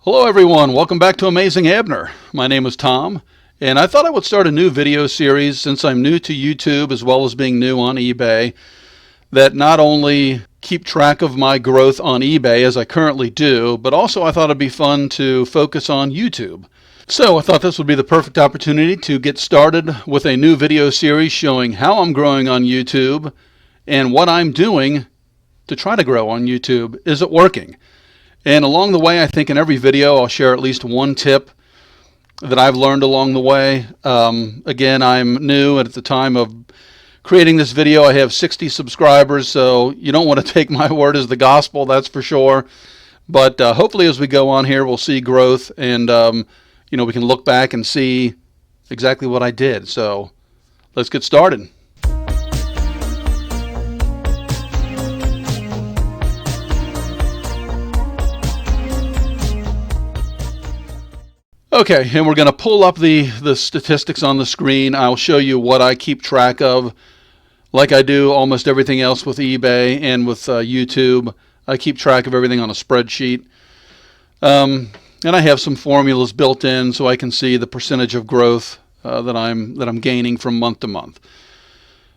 Hello everyone, welcome back to Amazing Abner. My name is Tom, and I thought I would start a new video series since I'm new to YouTube as well as being new on eBay, that not only keep track of my growth on eBay as I currently do, but also I thought it'd be fun to focus on YouTube. So I thought this would be the perfect opportunity to get started with a new video series showing how I'm growing on YouTube and what I'm doing to try to grow on YouTube. Is it working? And along the way, I think in every video, I'll share at least one tip that I've learned along the way. Again, I'm new, and at the time of creating this video, I have 60 subscribers, so you don't want to take my word as the gospel, that's for sure. But hopefully as we go on here, we'll see growth, and we can look back and see exactly what I did. So let's get started. Okay, and we're going to pull up the statistics on the screen. I'll show you what I keep track of. Like I do almost everything else with eBay and with YouTube, I keep track of everything on a spreadsheet. And I have some formulas built in so I can see the percentage of growth that I'm gaining from month to month.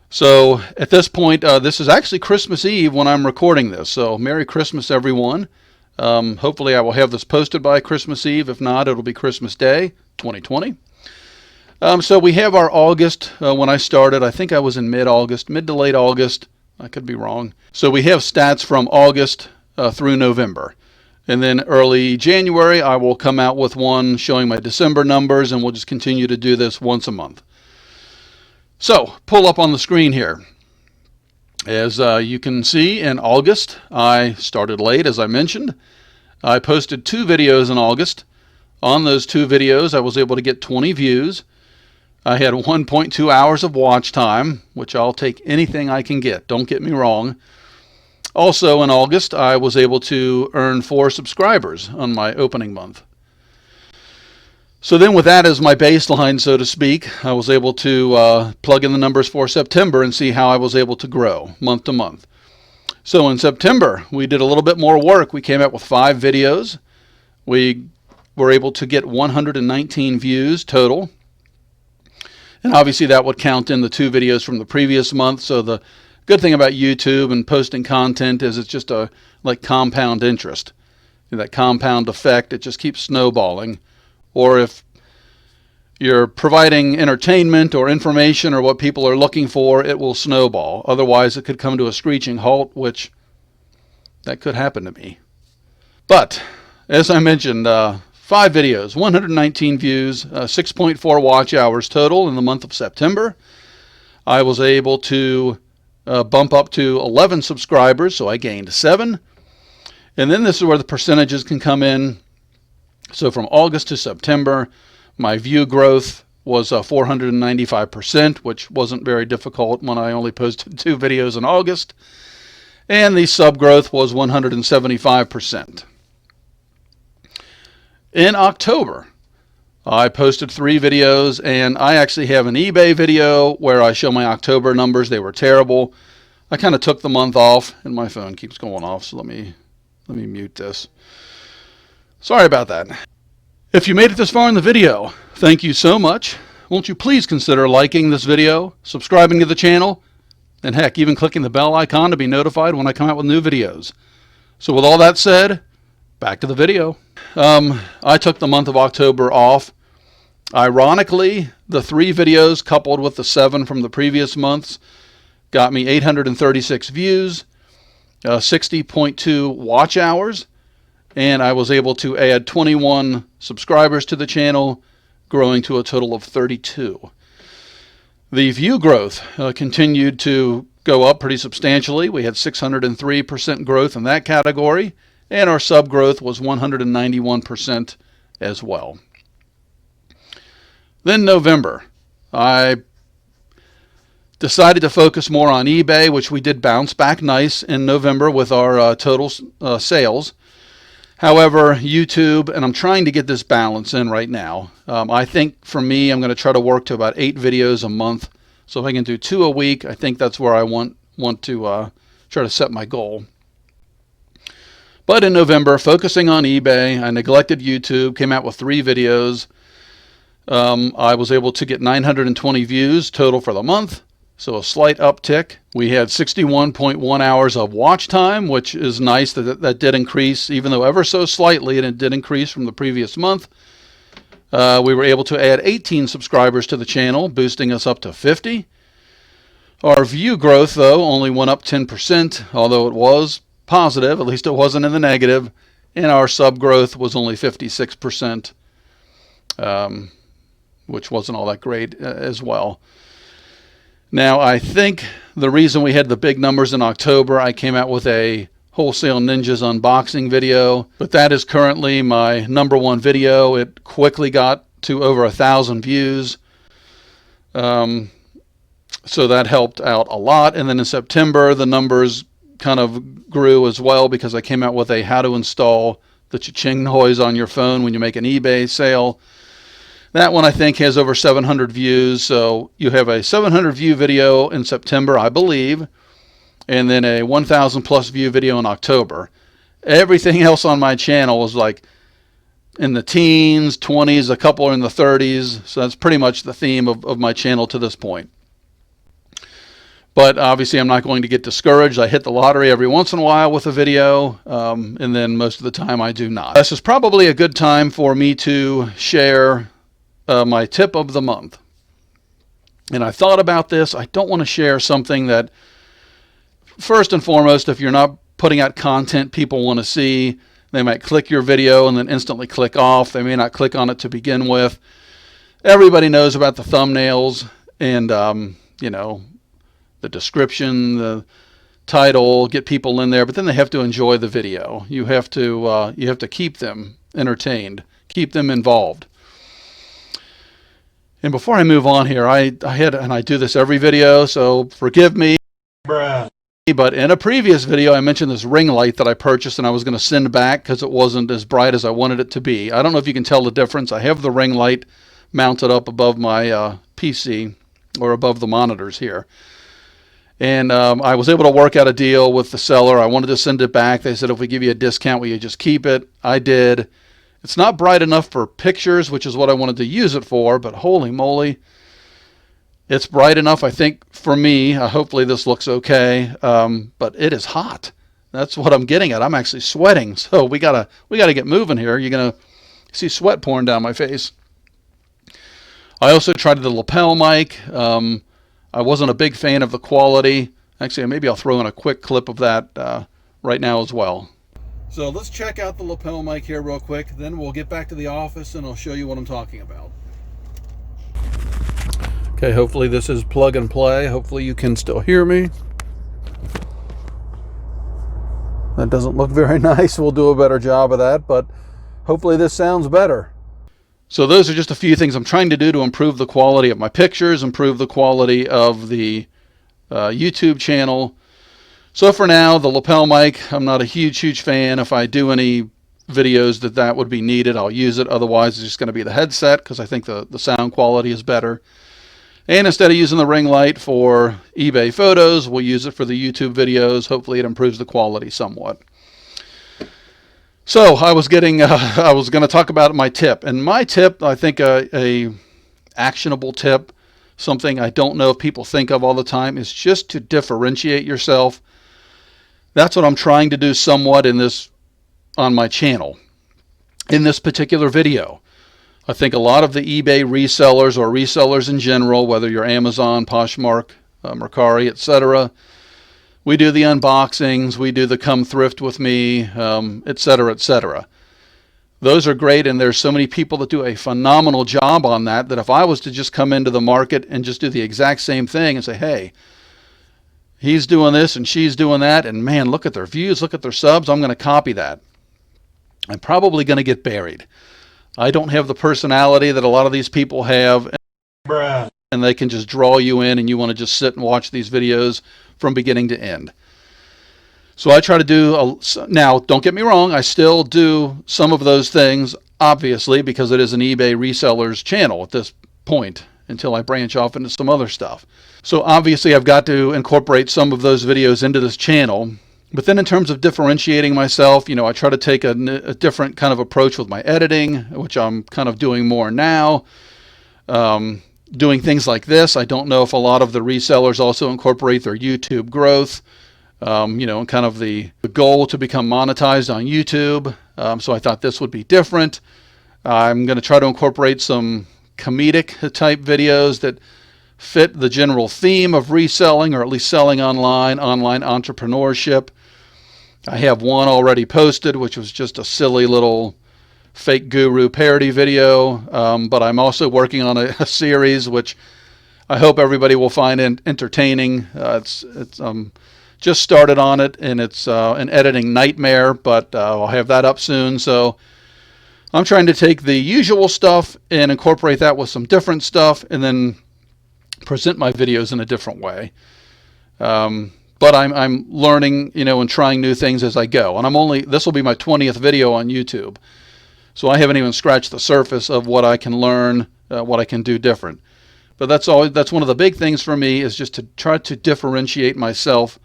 So at this point, this is actually Christmas Eve when I'm recording this. So Merry Christmas, everyone. Hopefully I will have this posted by Christmas Eve. If not, it'll be Christmas Day 2020. So we have our August. When I started, I think I was in mid to late August. I could be wrong. So we have stats from August through November. And then early January, I will come out with one showing my December numbers, and we'll just continue to do this once a month. So pull up on the screen here. As you can see, in August, I started late, as I mentioned. I posted 2 videos in August. On those 2 videos, I was able to get 20 views. I had 1.2 hours of watch time, which I'll take anything I can get. Don't get me wrong. Also, in August, I was able to earn 4 subscribers on my opening month. So then with that as my baseline, so to speak, I was able to plug in the numbers for September and see how I was able to grow month to month. So in September, we did a little bit more work. We came out with 5 videos. We were able to get 119 views total. And obviously that would count in the 2 videos from the previous month. So the good thing about YouTube and posting content is it's just like compound interest. That compound effect, it just keeps snowballing. Or if you're providing entertainment or information or what people are looking for, it will snowball. Otherwise, it could come to a screeching halt, which that could happen to me. But, as I mentioned, 5 videos, 119 views, 6.4 watch hours total in the month of September. I was able to bump up to 11 subscribers, so I gained 7. And then this is where the percentages can come in. So from August to September, my view growth was 495%, which wasn't very difficult when I only posted 2 videos in August. And the sub growth was 175%. In October, I posted 3 videos, and I actually have an eBay video where I show my October numbers. They were terrible. I kind of took the month off, and my phone keeps going off, so let me mute this. Sorry about that. If you made it this far in the video, thank you so much. Won't you please consider liking this video, subscribing to the channel, and heck, even clicking the bell icon to be notified when I come out with new videos. So with all that said, back to the video. I took the month of October off. Ironically, the 3 videos coupled with the 7 from the previous months got me 836 views, 60.2 watch hours, and I was able to add 21 subscribers to the channel, growing to a total of 32. The view growth continued to go up pretty substantially. We had 603% growth in that category, and our sub growth was 191% as well. Then November, I decided to focus more on eBay, which we did bounce back nice in November with our total sales. However, YouTube, and I'm trying to get this balance in right now. I think for me, I'm going to try to work to about 8 videos a month. So if I can do 2 a week, I think that's where I want to try to set my goal. But in November, focusing on eBay, I neglected YouTube, came out with 3 videos. I was able to get 920 views total for the month, so a slight uptick. We had 61.1 hours of watch time, which is nice. That did increase, even though ever so slightly, and it did increase from the previous month. We were able to add 18 subscribers to the channel, boosting us up to 50. Our view growth, though, only went up 10%, although it was positive. At least it wasn't in the negative. And our sub growth was only 56%, which wasn't all that great as well. Now, I think the reason we had the big numbers in October, I came out with a Wholesale Ninjas unboxing video, but that is currently my #1 video. It quickly got to over 1,000 views. So that helped out a lot. And then in September, the numbers kind of grew as well because I came out with a how to install the cha-ching noise on your phone when you make an eBay sale. That one I think has over 700 views. So you have a 700 view video in September, I believe, and then a 1,000 plus view video in October. Everything else on my channel was like in the teens, 20s, a couple are in the 30s. So that's pretty much the theme of my channel to this point. But obviously I'm not going to get discouraged. I hit the lottery every once in a while with a video, and then most of the time I do not. This is probably a good time for me to share my tip of the month. And I thought about this. I don't want to share something that, first and foremost, if you're not putting out content people want to see, they might click your video and then instantly click off. They may not click on it to begin with. Everybody knows about the thumbnails and, you know, the description, the title, get people in there, but then they have to enjoy the video. You have to keep them entertained, keep them involved. And before I move on here, I do this every video, so forgive me. Bruh. But in a previous video, I mentioned this ring light that I purchased and I was going to send back because it wasn't as bright as I wanted it to be. I don't know if you can tell the difference. I have the ring light mounted up above my PC or above the monitors here. And I was able to work out a deal with the seller. I wanted to send it back. They said, if we give you a discount, will you just keep it? I did. It's not bright enough for pictures, which is what I wanted to use it for, but holy moly, it's bright enough, I think, for me. Hopefully this looks okay, but it is hot. That's what I'm getting at. I'm actually sweating, so we gotta get moving here. You're gonna see sweat pouring down my face. I also tried the lapel mic. I wasn't a big fan of the quality. Actually, maybe I'll throw in a quick clip of that right now as well. So let's check out the lapel mic here real quick. Then we'll get back to the office and I'll show you what I'm talking about. Okay, hopefully this is plug and play. Hopefully you can still hear me. That doesn't look very nice. We'll do a better job of that, but hopefully this sounds better. So those are just a few things I'm trying to do to improve the quality of my pictures, improve the quality of the YouTube channel. So for now, the lapel mic, I'm not a huge fan. If I do any videos that would be needed, I'll use it. Otherwise, it's just going to be the headset because I think the sound quality is better. And instead of using the ring light for eBay photos, we'll use it for the YouTube videos. Hopefully it improves the quality somewhat. So I was going to talk about my tip. And my tip, I think a actionable tip, something I don't know if people think of all the time, is just to differentiate yourself. That's what I'm trying to do somewhat on my channel. In this particular video, I think a lot of the eBay resellers or resellers in general, whether you're Amazon, Poshmark, Mercari, etc., we do the unboxings, we do the come thrift with me, etc., etc. Those are great, and there's so many people that do a phenomenal job on that if I was to just come into the market and just do the exact same thing and say, hey, he's doing this and she's doing that, and man, look at their views, look at their subs, I'm going to copy that. I'm probably going to get buried. I don't have the personality that a lot of these people have, and they can just draw you in and you want to just sit and watch these videos from beginning to end. So I try to do, now don't get me wrong, I still do some of those things, obviously, because it is an eBay reseller's channel at this point, until I branch off into some other stuff. So obviously I've got to incorporate some of those videos into this channel. But then in terms of differentiating myself, I try to take a different kind of approach with my editing, which I'm kind of doing more now. Doing things like this. I don't know if a lot of the resellers also incorporate their YouTube growth, and kind of the goal to become monetized on YouTube. So I thought this would be different. I'm going to try to incorporate some comedic type videos that fit the general theme of reselling, or at least selling online entrepreneurship. I have one already posted, which was just a silly little fake guru parody video, but I'm also working on a series which I hope everybody will find entertaining. It's just started on it, and it's an editing nightmare, but I'll have that up soon. So I'm trying to take the usual stuff and incorporate that with some different stuff, and then present my videos in a different way. But I'm learning, and trying new things as I go. And this will be my 20th video on YouTube. So I haven't even scratched the surface of what I can learn, what I can do different. But that's one of the big things for me, is just to try to differentiate myself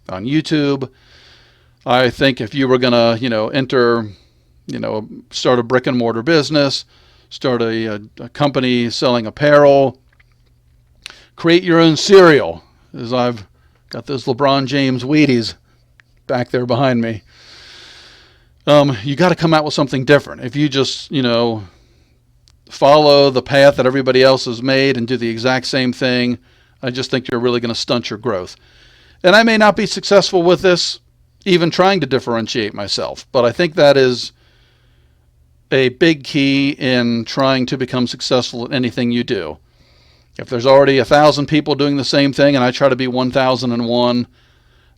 on YouTube. I think if you were going to, start a brick and mortar business, start a company selling apparel, create your own cereal, as I've got those LeBron James Wheaties back there behind me. You got to come out with something different. If you just, follow the path that everybody else has made and do the exact same thing, I just think you're really going to stunt your growth. And I may not be successful with this, even trying to differentiate myself, but I think that is a big key in trying to become successful at anything you do. If there's already 1,000 people doing the same thing and I try to be 1,001,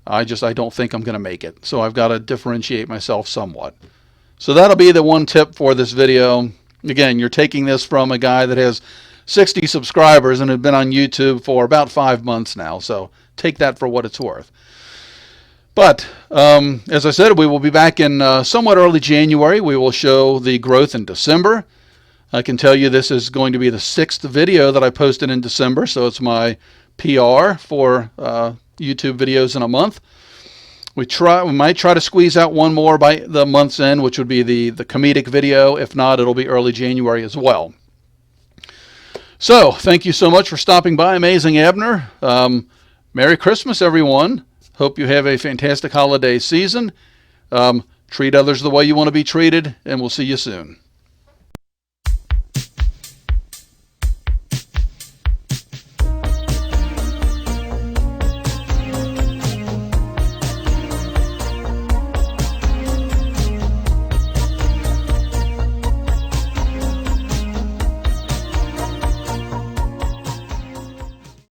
I don't think I'm going to make it. So I've got to differentiate myself somewhat. So that'll be the one tip for this video. Again, you're taking this from a guy that has 60 subscribers and has been on YouTube for about 5 months now. So take that for what it's worth. But as I said, we will be back in somewhat early January. We will show the growth in December. I can tell you this is going to be the 6th video that I posted in December. So it's my PR for YouTube videos in a month. We might try to squeeze out one more by the month's end, which would be the comedic video. If not, it'll be early January as well. So thank you so much for stopping by, Amazing Abner. Merry Christmas, everyone. Hope you have a fantastic holiday season. Treat others the way you want to be treated, and we'll see you soon.